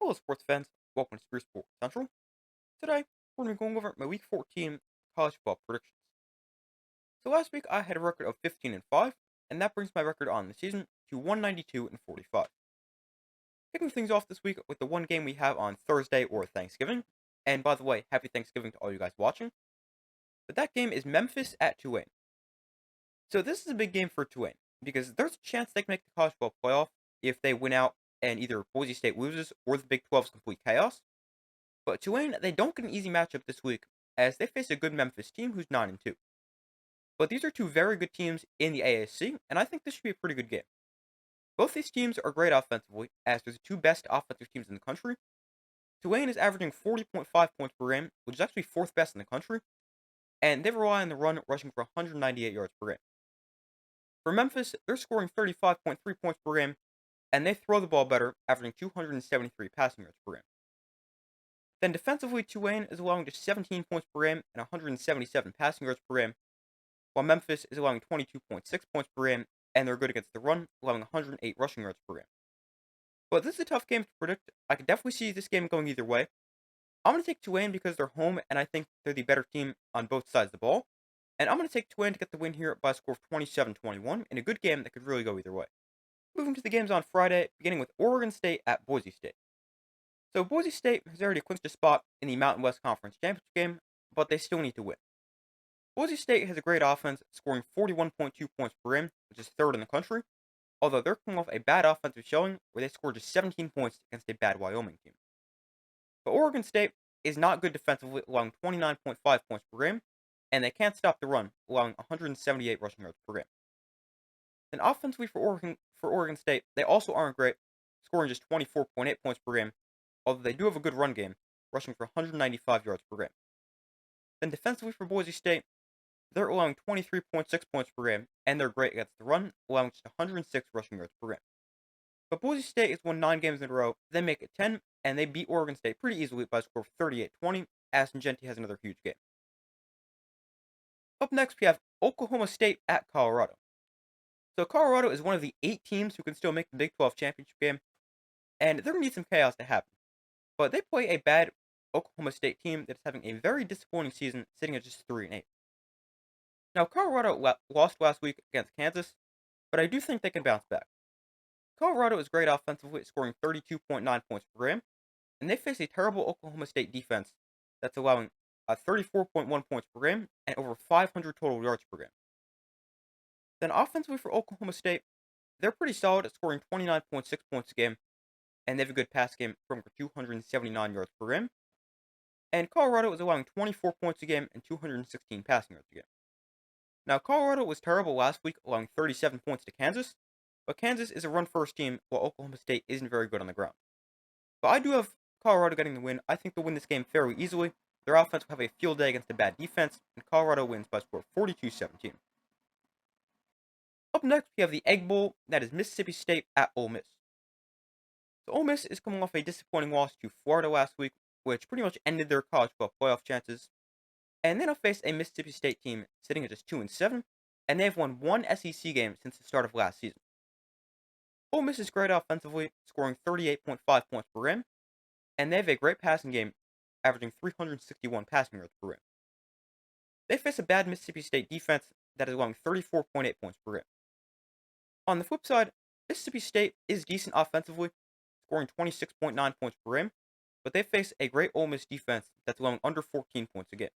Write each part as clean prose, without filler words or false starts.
Hello, sports fans. Welcome to Spear Sports Central. Today, we're going to be going over my Week 14 college football predictions. So last week, I had a record of 15-5, and that brings my record on the season to 192-45. Kicking things off this week with the one game we have on Thursday or Thanksgiving. And by the way, happy Thanksgiving to all you guys watching. But that game is Memphis at Tulane. So this is a big game for Tulane because there's a chance they can make the college football playoff if they win out and either Boise State loses or the Big 12's complete chaos. But Tulane, they don't get an easy matchup this week, as they face a good Memphis team who's 9-2. But these are two very good teams in the AAC, and I think this should be a pretty good game. Both these teams are great offensively, as they're the two best offensive teams in the country. Tulane is averaging 40.5 points per game, which is actually fourth best in the country, and they rely on the run, rushing for 198 yards per game. For Memphis, they're scoring 35.3 points per game, and they throw the ball better, averaging 273 passing yards per game. Then defensively, Tulane is allowing just 17 points per game and 177 passing yards per game, while Memphis is allowing 22.6 points per game, and they're good against the run, allowing 108 rushing yards per game. But this is a tough game to predict. I could definitely see this game going either way. I'm going to take Tulane because they're home, and I think they're the better team on both sides of the ball. And I'm going to take Tulane to get the win here by a score of 27-21 in a good game that could really go either way. Moving to the games on Friday, beginning with Oregon State at Boise State. So Boise State has already clinched a spot in the Mountain West Conference Championship game, but they still need to win. Boise State has a great offense, scoring 41.2 points per game, which is third in the country, although they're coming off a bad offensive showing where they scored just 17 points against a bad Wyoming team. But Oregon State is not good defensively, allowing 29.5 points per game, and they can't stop the run, allowing 178 rushing yards per game. Then offensively for Oregon State, they also aren't great, scoring just 24.8 points per game, although they do have a good run game, rushing for 195 yards per game. Then defensively for Boise State, they're allowing 23.6 points per game, and they're great against the run, allowing just 106 rushing yards per game. But Boise State has won 9 games in a row, they make it 10, and they beat Oregon State pretty easily by a score of 38-20, as Genti has another huge game. Up next, we have Oklahoma State at Colorado. So Colorado is one of the 8 teams who can still make the Big 12 championship game, and they're going to need some chaos to happen. But they play a bad Oklahoma State team that's having a very disappointing season, sitting at just 3-8. Now, Colorado lost last week against Kansas, but I do think they can bounce back. Colorado is great offensively, scoring 32.9 points per game, and they face a terrible Oklahoma State defense that's allowing 34.1 points per game and over 500 total yards per game. Then offensively for Oklahoma State, they're pretty solid at scoring 29.6 points a game, and they have a good pass game from 279 yards per game. And Colorado is allowing 24 points a game and 216 passing yards a game. Now, Colorado was terrible last week, allowing 37 points to Kansas, but Kansas is a run-first team, while Oklahoma State isn't very good on the ground. But I do have Colorado getting the win. I think they'll win this game fairly easily. Their offense will have a field day against a bad defense, and Colorado wins by a score of 42-17. Up next, we have the Egg Bowl, that is Mississippi State at Ole Miss. So Ole Miss is coming off a disappointing loss to Florida last week, which pretty much ended their college football playoff chances. And then they'll face a Mississippi State team sitting at just 2-7, and they've won one SEC game since the start of last season. Ole Miss is great offensively, scoring 38.5 points per game, and they have a great passing game, averaging 361 passing yards per game. They face a bad Mississippi State defense that is allowing 34.8 points per game. On the flip side, Mississippi State is decent offensively, scoring 26.9 points per game, but they face a great Ole Miss defense that's allowing under 14 points a game.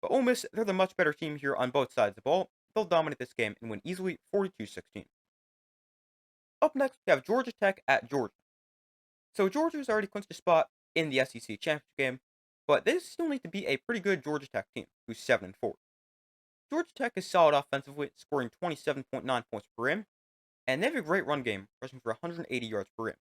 But Ole Miss, they're the much better team here on both sides of the ball. They'll dominate this game and win easily 42-16. Up next, we have Georgia Tech at Georgia. So Georgia's already clinched a spot in the SEC championship game, but they still need to be a pretty good Georgia Tech team, who's 7-4. Georgia Tech is solid offensively, scoring 27.9 points per game, and they have a great run game, rushing for 180 yards per game.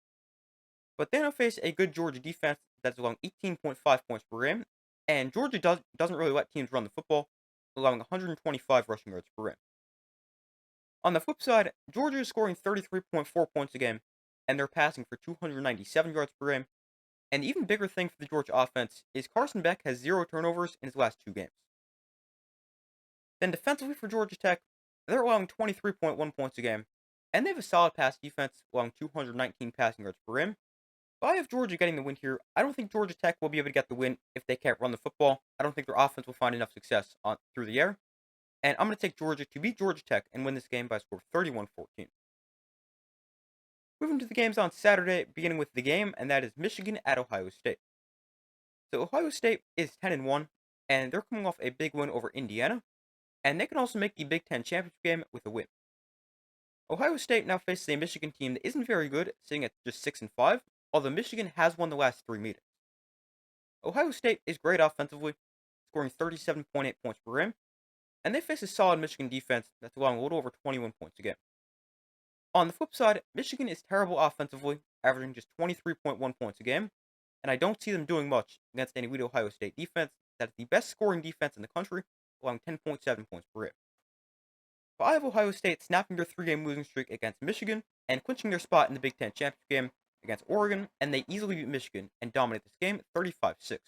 But they don't face a good Georgia defense that's allowing 18.5 points per game, and Georgia doesn't really let teams run the football, allowing 125 rushing yards per game. On the flip side, Georgia is scoring 33.4 points a game, and they're passing for 297 yards per game. And the even bigger thing for the Georgia offense is Carson Beck has 0 turnovers in his last 2 games. Then defensively for Georgia Tech, they're allowing 23.1 points a game, and they have a solid pass defense, allowing 219 passing yards per game. But I have Georgia getting the win here. I don't think Georgia Tech will be able to get the win if they can't run the football. I don't think their offense will find enough success through the air. And I'm going to take Georgia to beat Georgia Tech and win this game by a score of 31-14. Moving to the games on Saturday, beginning with the game, and that is Michigan at Ohio State. So Ohio State is 10-1, and they're coming off a big win over Indiana, and they can also make the Big Ten championship game with a win. Ohio State now faces a Michigan team that isn't very good, sitting at just 6-5, although Michigan has won the last 3 meetings. Ohio State is great offensively, scoring 37.8 points per game, and they face a solid Michigan defense that's allowing a little over 21 points a game. On the flip side, Michigan is terrible offensively, averaging just 23.1 points a game, and I don't see them doing much against an elite Ohio State defense that is the best scoring defense in the country, allowing 10.7 points per game. But I have Ohio State snapping their 3-game losing streak against Michigan and clinching their spot in the Big Ten championship game against Oregon, and they easily beat Michigan and dominate this game 35-6.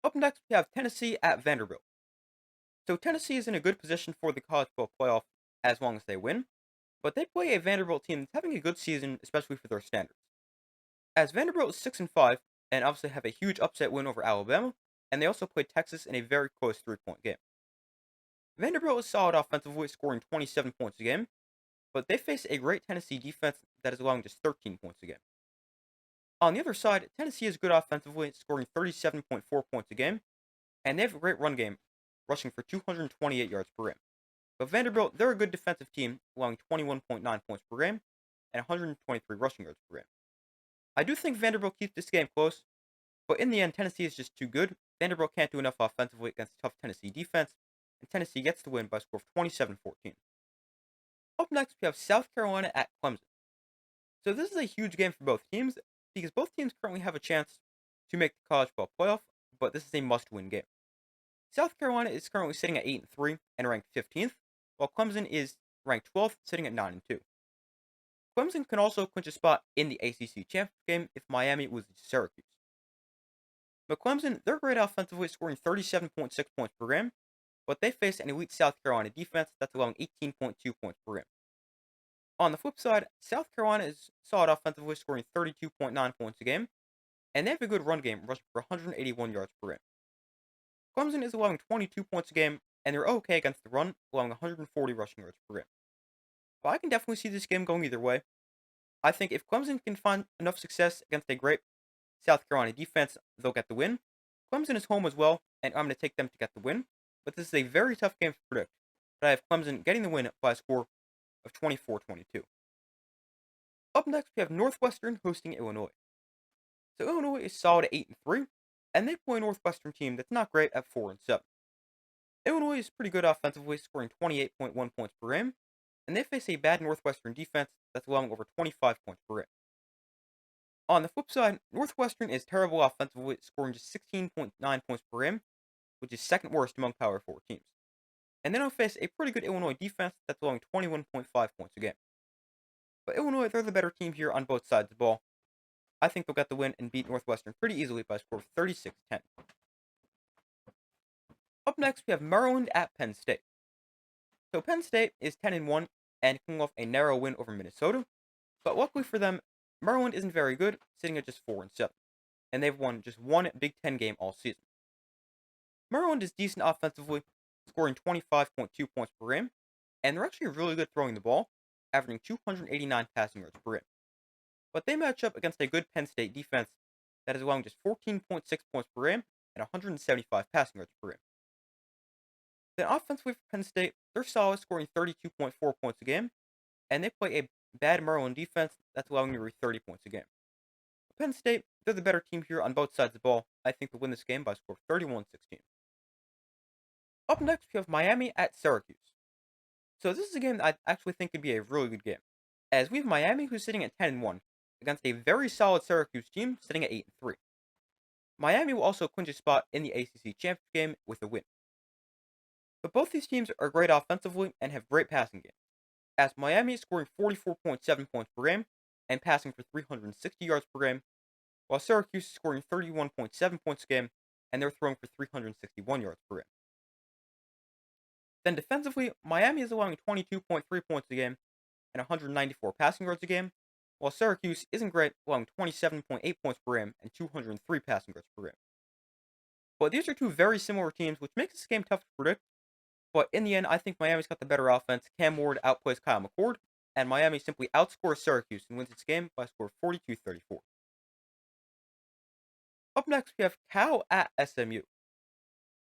Up next, we have Tennessee at Vanderbilt. So Tennessee is in a good position for the college football playoff as long as they win, but they play a Vanderbilt team that's having a good season, especially for their standards. As Vanderbilt is 6-5, and obviously have a huge upset win over Alabama, and they also played Texas in a very close 3-point game. Vanderbilt is solid offensively, scoring 27 points a game, but they face a great Tennessee defense that is allowing just 13 points a game. On the other side, Tennessee is good offensively, scoring 37.4 points a game, and they have a great run game, rushing for 228 yards per game. But Vanderbilt, they're a good defensive team, allowing 21.9 points per game and 123 rushing yards per game. I do think Vanderbilt keeps this game close, but in the end, Tennessee is just too good. Vanderbilt can't do enough offensively against a tough Tennessee defense, and Tennessee gets the win by a score of 27-14. Up next, we have South Carolina at Clemson. So this is a huge game for both teams, because both teams currently have a chance to make the college football playoff, but this is a must-win game. South Carolina is currently sitting at 8-3 and ranked 15th, while Clemson is ranked 12th, sitting at 9-2. Clemson can also clinch a spot in the ACC championship game if Miami loses to Syracuse. But Clemson, they're great offensively, scoring 37.6 points per game, but they face an elite South Carolina defense that's allowing 18.2 points per game. On the flip side, South Carolina is solid offensively, scoring 32.9 points a game, and they have a good run game, rushing for 181 yards per game. Clemson is allowing 22 points a game, and they're okay against the run, allowing 140 rushing yards per game. But I can definitely see this game going either way. I think if Clemson can find enough success against a great South Carolina defense, they'll get the win. Clemson is home as well, and I'm going to take them to get the win. But this is a very tough game to predict. But I have Clemson getting the win by a score of 24-22. Up next, we have Northwestern hosting Illinois. So Illinois is solid at 8-3, and they play a Northwestern team that's not great at 4-7. Illinois is pretty good offensively, scoring 28.1 points per game, and they face a bad Northwestern defense that's allowing over 25 points per game. On the flip side, Northwestern is terrible offensively, scoring just 16.9 points per game, which is second worst among Power 4 teams. And they don't face a pretty good Illinois defense that's allowing 21.5 points a game. But Illinois, they're the better team here on both sides of the ball. I think they'll get the win and beat Northwestern pretty easily by a score of 36-10. Up next, we have Maryland at Penn State. So Penn State is 10-1 and coming off a narrow win over Minnesota, but luckily for them, Maryland isn't very good, sitting at just 4-7, and they've won just one Big Ten game all season. Maryland is decent offensively, scoring 25.2 points per game, and they're actually really good throwing the ball, averaging 289 passing yards per game. But they match up against a good Penn State defense that is allowing just 14.6 points per game and 175 passing yards per game. Then offensively for Penn State, they're solid, scoring 32.4 points a game, and they play a bad Maryland defense that's allowing nearly 30 points a game. Penn State, they're the better team here on both sides of the ball. I think they'll win this game by a score of 31-16. Up next, we have Miami at Syracuse. So this is a game that I actually think could be a really good game, as we have Miami who's sitting at 10-1 against a very solid Syracuse team sitting at 8-3. Miami will also clinch a spot in the ACC championship game with a win. But both these teams are great offensively and have great passing games, as Miami is scoring 44.7 points per game and passing for 360 yards per game, while Syracuse is scoring 31.7 points a game and they're throwing for 361 yards per game. Then defensively, Miami is allowing 22.3 points a game and 194 passing yards a game, while Syracuse isn't great, allowing 27.8 points per game and 203 passing yards per game. But these are two very similar teams, which makes this game tough to predict. But in the end, I think Miami's got the better offense. Cam Ward outplays Kyle McCord, and Miami simply outscores Syracuse and wins its game by a score of 42-34. Up next, we have Cal at SMU.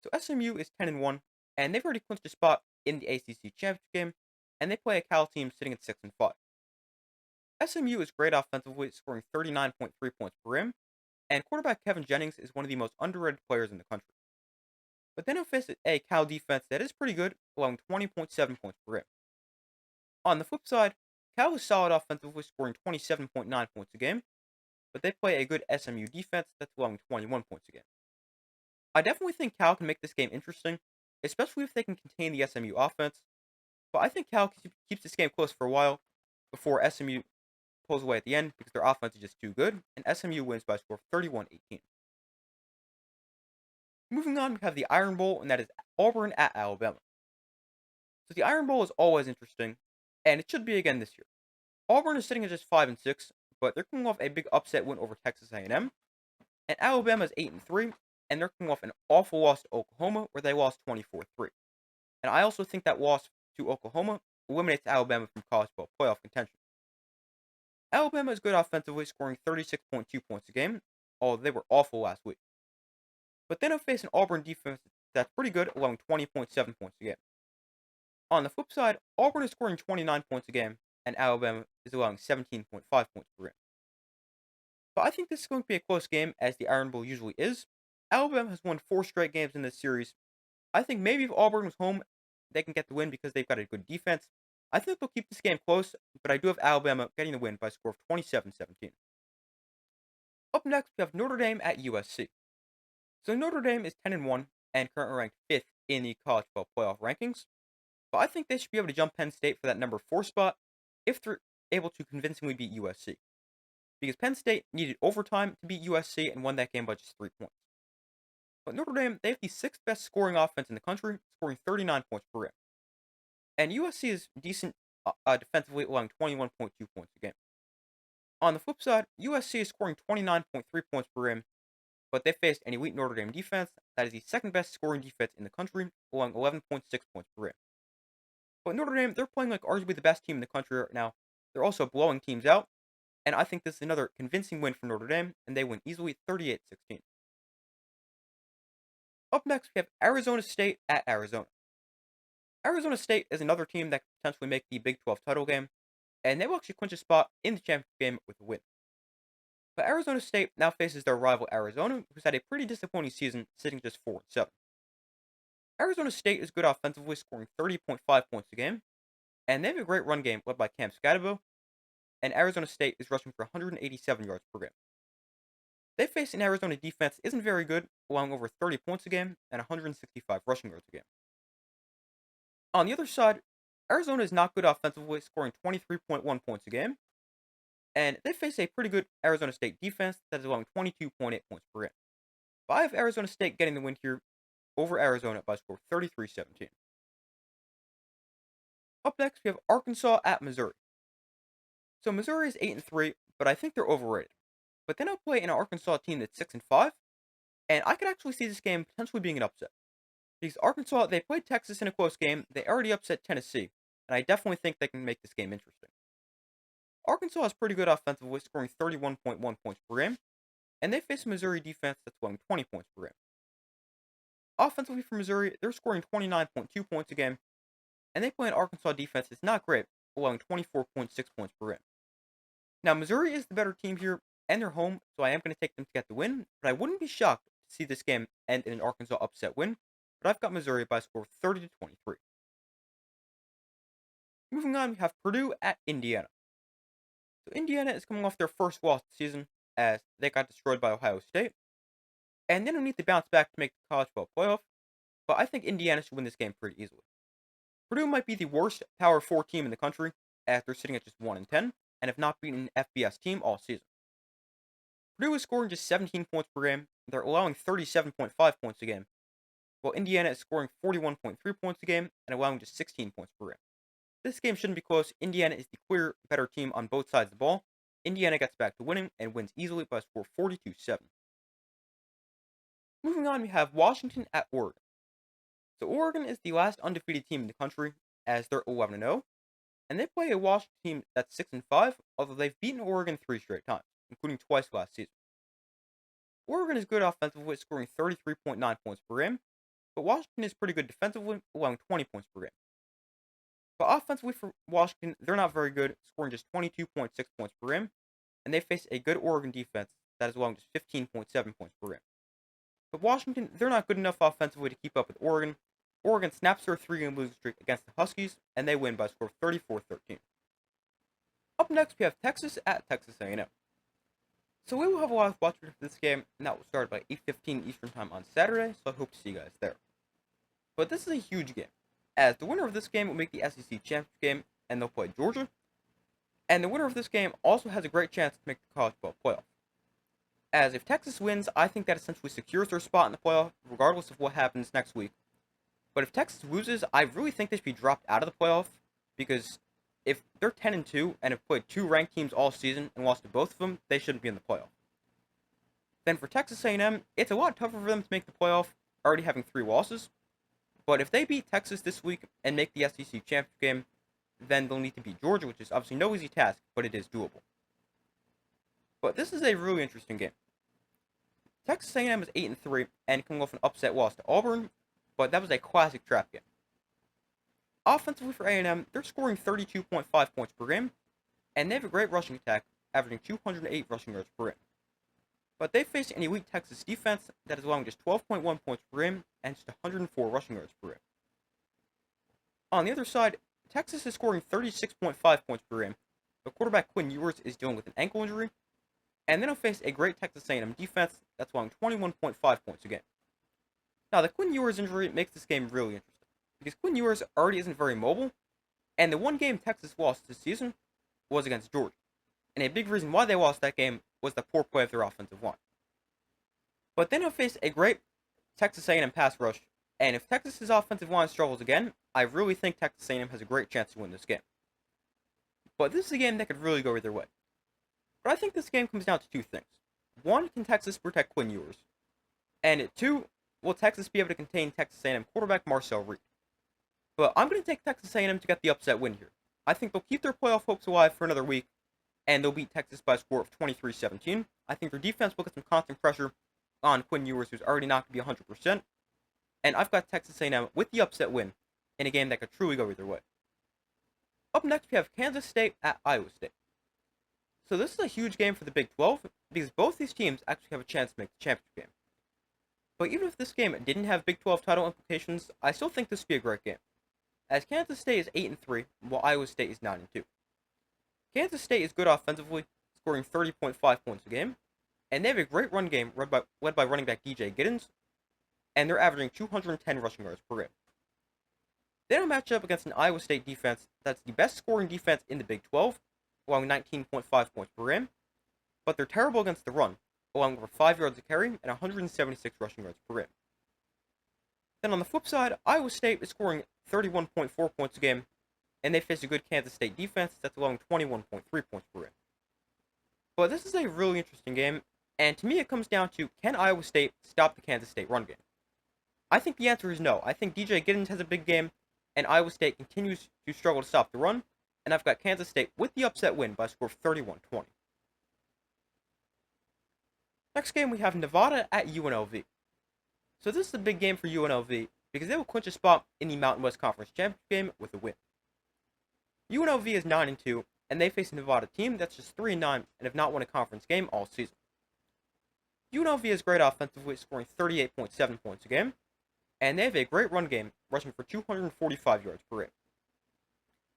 So SMU is 10-1, and they've already clinched a spot in the ACC championship game, and they play a Cal team sitting at 6-5. SMU is great offensively, scoring 39.3 points per game, and quarterback Kevin Jennings is one of the most underrated players in the country. But then he'll face a Cal defense that is pretty good, allowing 20.7 points per game. On the flip side, Cal is solid offensively, scoring 27.9 points a game, but they play a good SMU defense that's allowing 21 points a game. I definitely think Cal can make this game interesting, especially if they can contain the SMU offense, but I think Cal keeps this game close for a while before SMU pulls away at the end because their offense is just too good, and SMU wins by a score of 31-18. Moving on, we have the Iron Bowl, and that is Auburn at Alabama. So the Iron Bowl is always interesting, and it should be again this year. Auburn is sitting at just 5-6, but they're coming off a big upset win over Texas A&M, and Alabama is 8-3, and they're coming off an awful loss to Oklahoma, where they lost 24-3. And I also think that loss to Oklahoma eliminates Alabama from college football playoff contention. Alabama is good offensively, scoring 36.2 points a game, although they were awful last week. But then they'll face an Auburn defense that's pretty good, allowing 20.7 points a game. On the flip side, Auburn is scoring 29 points a game, and Alabama is allowing 17.5 points per game. But I think this is going to be a close game, as the Iron Bowl usually is. Alabama has won 4 straight games in this series. I think maybe if Auburn was home, they can get the win because they've got a good defense. I think they'll keep this game close, but I do have Alabama getting the win by a score of 27-17. Up next, we have Notre Dame at USC. So Notre Dame is 10-1 and currently ranked 5th in the college football playoff rankings. But I think they should be able to jump Penn State for that number 4 spot if they're able to convincingly beat USC. Because Penn State needed overtime to beat USC and won that game by just 3 points. But Notre Dame, they have the 6th best scoring offense in the country, scoring 39 points per game. And USC is decent defensively, allowing 21.2 points a game. On the flip side, USC is scoring 29.3 points per game, but they faced an elite Notre Dame defense that is the 2nd best scoring defense in the country, allowing 11.6 points per game. But Notre Dame, they're playing like arguably the best team in the country right now. They're also blowing teams out, and I think this is another convincing win for Notre Dame, and they win easily 38-16. Up next, we have Arizona State at Arizona. Arizona State is another team that could potentially make the Big 12 title game, and they will actually clinch a spot in the championship game with a win. But Arizona State now faces their rival Arizona, who's had a pretty disappointing season, sitting just 4-7. Arizona State is good offensively, scoring 30.5 points a game, and they have a great run game led by Cam Skattebo, and Arizona State is rushing for 187 yards per game. They face an Arizona defense that isn't very good, allowing over 30 points a game and 165 rushing yards a game. On the other side, Arizona is not good offensively, scoring 23.1 points a game, and they face a pretty good Arizona State defense that is allowing 22.8 points per game. But I have Arizona State getting the win here over Arizona by a score of 33-17. Up next, we have Arkansas at Missouri. So Missouri is 8-3, but I think they're overrated. But then I'll play an Arkansas team that's 6-5, and I could actually see this game potentially being an upset. Because Arkansas, they played Texas in a close game, they already upset Tennessee, and I definitely think they can make this game interesting. Arkansas is pretty good offensively, scoring 31.1 points per game, and they face a Missouri defense that's scoring 20 points per game. Offensively for Missouri, they're scoring 29.2 points a game, and they play an Arkansas defense that's not great, allowing 24.6 points per game. Now, Missouri is the better team here, and they're home, so I am going to take them to get the win, but I wouldn't be shocked to see this game end in an Arkansas upset win, but I've got Missouri by a score of 30-23. Moving on, we have Purdue at Indiana. So Indiana is coming off their first loss of the season, as they got destroyed by Ohio State, and they don't need to bounce back to make the college football playoff, but I think Indiana should win this game pretty easily. Purdue might be the worst Power 4 team in the country, as they're sitting at just 1-10, and have not beaten an FBS team all season. Purdue is scoring just 17 points per game, they're allowing 37.5 points a game, while Indiana is scoring 41.3 points a game and allowing just 16 points per game. This game shouldn't be close. Indiana is the clear better team on both sides of the ball, Indiana gets back to winning and wins easily by a score of 42-7. Moving on, we have Washington at Oregon. So Oregon is the last undefeated team in the country, as they're 11-0, and they play a Washington team that's 6-5, although they've beaten Oregon 3 straight times, including twice last season. Oregon is good offensively, scoring 33.9 points per game, but Washington is pretty good defensively, allowing 20 points per game. But offensively for Washington, they're not very good, scoring just 22.6 points per game, and they face a good Oregon defense that is allowing just 15.7 points per game. But Washington, they're not good enough offensively to keep up with Oregon. Oregon snaps their 3-game losing streak against the Huskies, and they win by a score of 34-13. Up next, we have Texas at Texas A&M. So we will have a lot of watchers for this game, and that will start by 8:15 Eastern Time on Saturday, so I hope to see you guys there. But this is a huge game, as the winner of this game will make the SEC Championship game, and they'll play Georgia. And the winner of this game also has a great chance to make the college football playoff. As if Texas wins, I think that essentially secures their spot in the playoff, regardless of what happens next week. But if Texas loses, I really think they should be dropped out of the playoff, because if they're 10-2 and have played 2 ranked teams all season and lost to both of them, they shouldn't be in the playoff. Then for Texas A&M, it's a lot tougher for them to make the playoff, already having 3 losses. But if they beat Texas this week and make the SEC Championship game, then they'll need to beat Georgia, which is obviously no easy task, but it is doable. But this is a really interesting game. Texas A&M is 8-3 and coming off an upset loss to Auburn, but that was a classic trap game. Offensively for A&M, they're scoring 32.5 points per game, and they have a great rushing attack, averaging 208 rushing yards per game. But they face an elite Texas defense that is allowing just 12.1 points per game and just 104 rushing yards per game. On the other side, Texas is scoring 36.5 points per game, but quarterback Quinn Ewers is dealing with an ankle injury, and then he'll face a great Texas A&M defense that's allowing 21.5 points a game. Now, the Quinn Ewers injury makes this game really interesting, because Quinn Ewers already isn't very mobile, and the one game Texas lost this season was against Georgia. And a big reason why they lost that game was the poor play of their offensive line. But then he'll face a great Texas A&M pass rush, and if Texas's offensive line struggles again, I really think Texas A&M has a great chance to win this game. But this is a game that could really go either way. But I think this game comes down to 2 things. 1, can Texas protect Quinn Ewers? And 2, will Texas be able to contain Texas A&M quarterback Marcel Reed? But I'm going to take Texas A&M to get the upset win here. I think they'll keep their playoff hopes alive for another week, and they'll beat Texas by a score of 23-17. I think their defense will get some constant pressure on Quinn Ewers, who's already not going to be 100%. And I've got Texas A&M with the upset win in a game that could truly go either way. Up next, we have Kansas State at Iowa State. So this is a huge game for the Big 12, because both these teams actually have a chance to make the championship game. But even if this game didn't have Big 12 title implications, I still think this would be a great game, as Kansas State is 8-3, while Iowa State is 9-2. Kansas State is good offensively, scoring 30.5 points a game, and they have a great run game led by running back DJ Giddens, and they're averaging 210 rushing yards per game. They don't match up against an Iowa State defense that's the best scoring defense in the Big 12, allowing 19.5 points per game, but they're terrible against the run, allowing over 5 yards a carry and 176 rushing yards per game. Then on the flip side, Iowa State is scoring 31.4 points a game, and they face a good Kansas State defense that's allowing 21.3 points per game. But this is a really interesting game, and to me it comes down to, can Iowa State stop the Kansas State run game? I think the answer is no. I think DJ Giddens has a big game, and Iowa State continues to struggle to stop the run, and I've got Kansas State with the upset win by a score of 31-20. Next game, we have Nevada at UNLV. So this is a big game for UNLV, because they will clinch a spot in the Mountain West Conference Championship game with a win. UNLV is 9-2, and they face a Nevada team that's just 3-9 and have not won a conference game all season. UNLV is great offensively, scoring 38.7 points a game, and they have a great run game, rushing for 245 yards per game.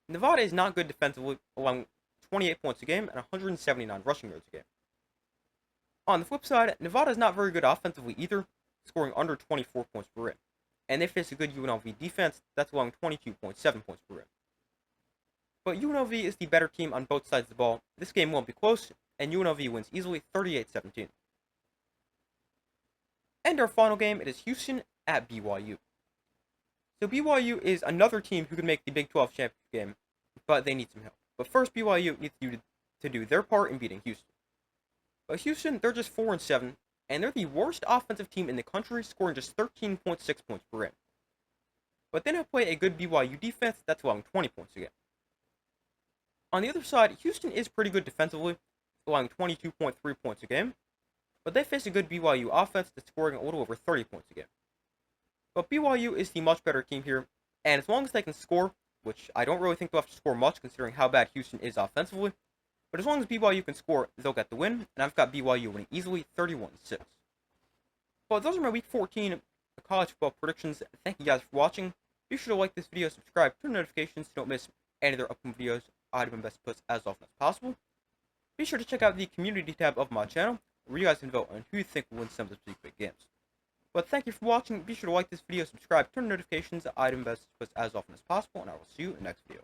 Nevada is not good defensively, allowing 28 points a game and 179 rushing yards a game. On the flip side, Nevada is not very good offensively either, scoring under 24 points per game, and they face a good UNLV defense that's allowing 22.7 points per game. But UNLV is the better team on both sides of the ball. This game won't be close, and UNLV wins easily 38-17. And our final game, it is Houston at BYU. So BYU is another team who can make the Big 12 championship game, but they need some help. But first, BYU needs to do to do their part in beating Houston. But Houston, they're just 4-7, and they're the worst offensive team in the country, scoring just 13.6 points per game. But then I play a good BYU defense that's allowing 20 points a game. On the other side, Houston is pretty good defensively, allowing 22.3 points a game, but they face a good BYU offense that's scoring a little over 30 points a game. But BYU is the much better team here, and as long as they can score, which I don't really think they'll have to score much considering how bad Houston is offensively, but as long as BYU can score, they'll get the win, and I've got BYU winning easily 31-6. Well, those are my Week 14 college football predictions. Thank you guys for watching. Be sure to like this video, subscribe, turn notifications so you don't miss any of their upcoming videos. I do my best to post as often as possible. Be sure to check out the community tab of my channel, where you guys can vote on who you think will win some of these big games. But thank you for watching. Be sure to like this video, subscribe, turn notifications. I do my best to post as often as possible, and I will see you in the next video.